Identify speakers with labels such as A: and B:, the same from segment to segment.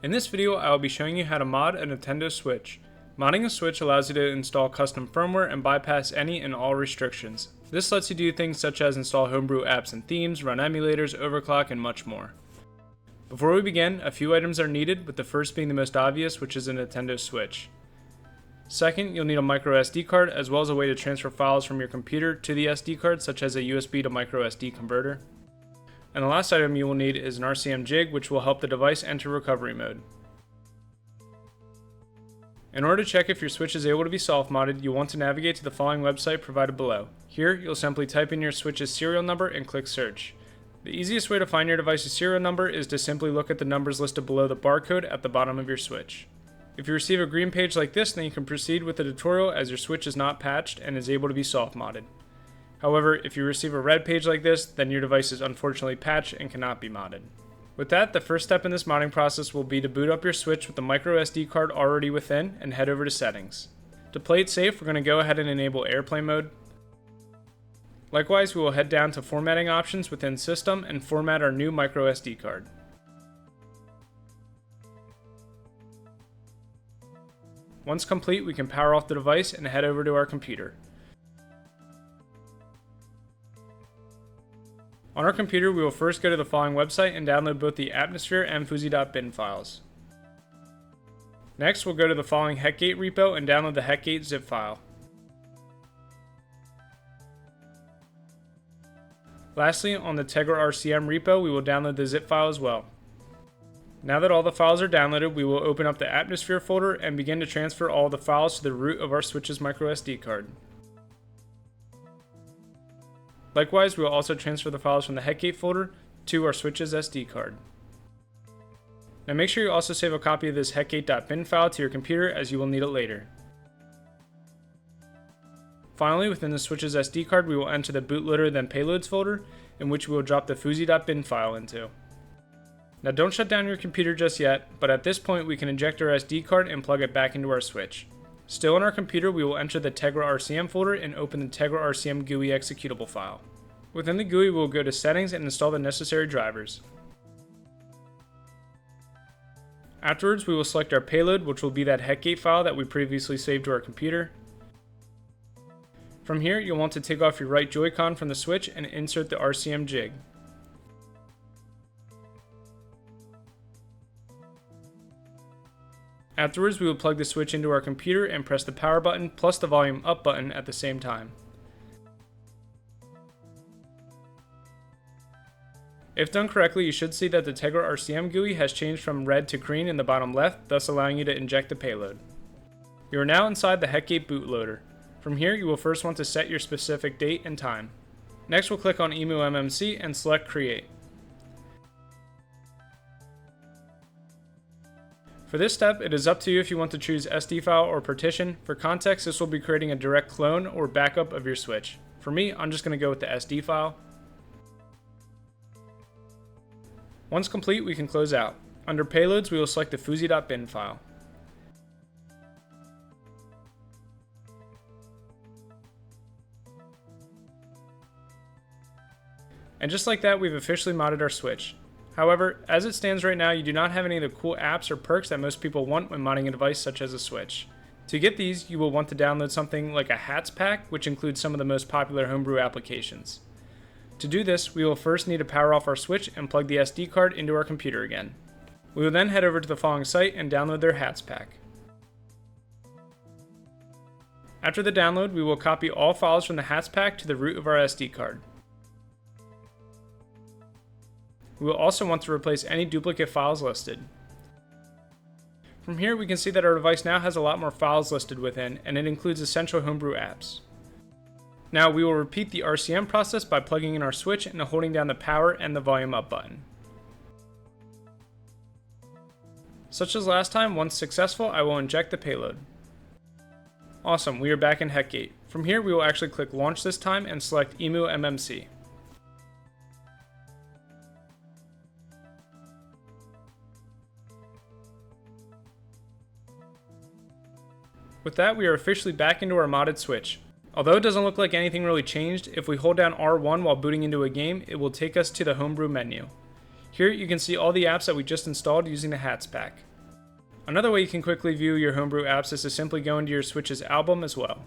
A: In this video, I will be showing you how to mod a Nintendo Switch. Modding a Switch allows you to install custom firmware and bypass any and all restrictions. This lets you do things such as install homebrew apps and themes, run emulators, overclock, and much more. Before we begin, a few items are needed, with the first being the most obvious, which is a Nintendo Switch. Second, you'll need a micro SD card, as well as a way to transfer files from your computer to the SD card, such as a USB to micro SD converter. And the last item you will need is an RCM jig, which will help the device enter recovery mode. In order to check if your Switch is able to be soft modded, you'll want to navigate to the following website provided below. Here, you'll simply type in your Switch's serial number and click search. The easiest way to find your device's serial number is to simply look at the numbers listed below the barcode at the bottom of your Switch. If you receive a green page like this, then you can proceed with the tutorial, as your Switch is not patched and is able to be soft modded. However, if you receive a red page like this, then your device is unfortunately patched and cannot be modded. With that, the first step in this modding process will be to boot up your Switch with the micro SD card already within and head over to settings. To play it safe, we're going to go ahead and enable airplane mode. Likewise, we will head down to formatting options within system and format our new micro SD card. Once complete, we can power off the device and head over to our computer. On our computer, we will first go to the following website and download both the Atmosphere and Fuzzy.bin files. Next, we'll go to the following Hetgate repo and download the Hetgate zip file. Lastly, on the Tegra RCM repo, we will download the zip file as well. Now that all the files are downloaded, we will open up the Atmosphere folder and begin to transfer all the files to the root of our Switch's micro SD card. Likewise, we will also transfer the files from the Hetgate folder to our Switch's SD card. Now make sure you also save a copy of this Hetgate.bin file to your computer, as you will need it later. Finally, within the Switch's SD card, we will enter the bootloader then payloads folder, in which we will drop the Fuzzy.bin file into. Now don't shut down your computer just yet, but at this point we can eject our SD card and plug it back into our Switch. Still on our computer, we will enter the Tegra RCM folder and open the Tegra RCM GUI executable file. Within the GUI, we will go to settings and install the necessary drivers. Afterwards, we will select our payload, which will be that Hetgate file that we previously saved to our computer. From here, you'll want to take off your right Joy-Con from the Switch and insert the RCM jig. Afterwards, we will plug the Switch into our computer and press the power button plus the volume up button at the same time. If done correctly, you should see that the Tegra RCM GUI has changed from red to green in the bottom left, thus allowing you to inject the payload. You are now inside the Hetgate bootloader. From here, you will first want to set your specific date and time. Next, we'll click on emuMMC and select Create. For this step, it is up to you if you want to choose SD file or partition. For context, this will be creating a direct clone or backup of your Switch. For me, I'm just going to go with the SD file. Once complete, we can close out. Under payloads, we will select the Fuzzy.bin file. And just like that, we've officially modded our Switch. However, as it stands right now, you do not have any of the cool apps or perks that most people want when modding a device such as a Switch. To get these, you will want to download something like a Hats pack, which includes some of the most popular homebrew applications. To do this, we will first need to power off our Switch and plug the SD card into our computer again. We will then head over to the following site and download their Hats pack. After the download, we will copy all files from the Hats pack to the root of our SD card. We will also want to replace any duplicate files listed. From here, we can see that our device now has a lot more files listed within, and it includes essential homebrew apps. Now we will repeat the RCM process by plugging in our Switch and holding down the power and the volume up button. Such as last time, once successful, I will inject the payload. Awesome, we are back in Hetgate. From here, we will actually click Launch this time and select emuMMC. With that, we are officially back into our modded Switch. Although it doesn't look like anything really changed, if we hold down R1 while booting into a game, it will take us to the homebrew menu. Here you can see all the apps that we just installed using the Hats pack. Another way you can quickly view your homebrew apps is to simply go into your Switch's album as well.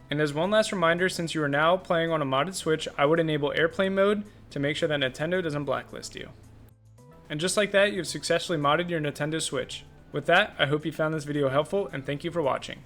A: And as one last reminder, since you are now playing on a modded Switch, I would enable airplane mode to make sure that Nintendo doesn't blacklist you. And just like that, you've successfully modded your Nintendo Switch. With that, I hope you found this video helpful, and thank you for watching.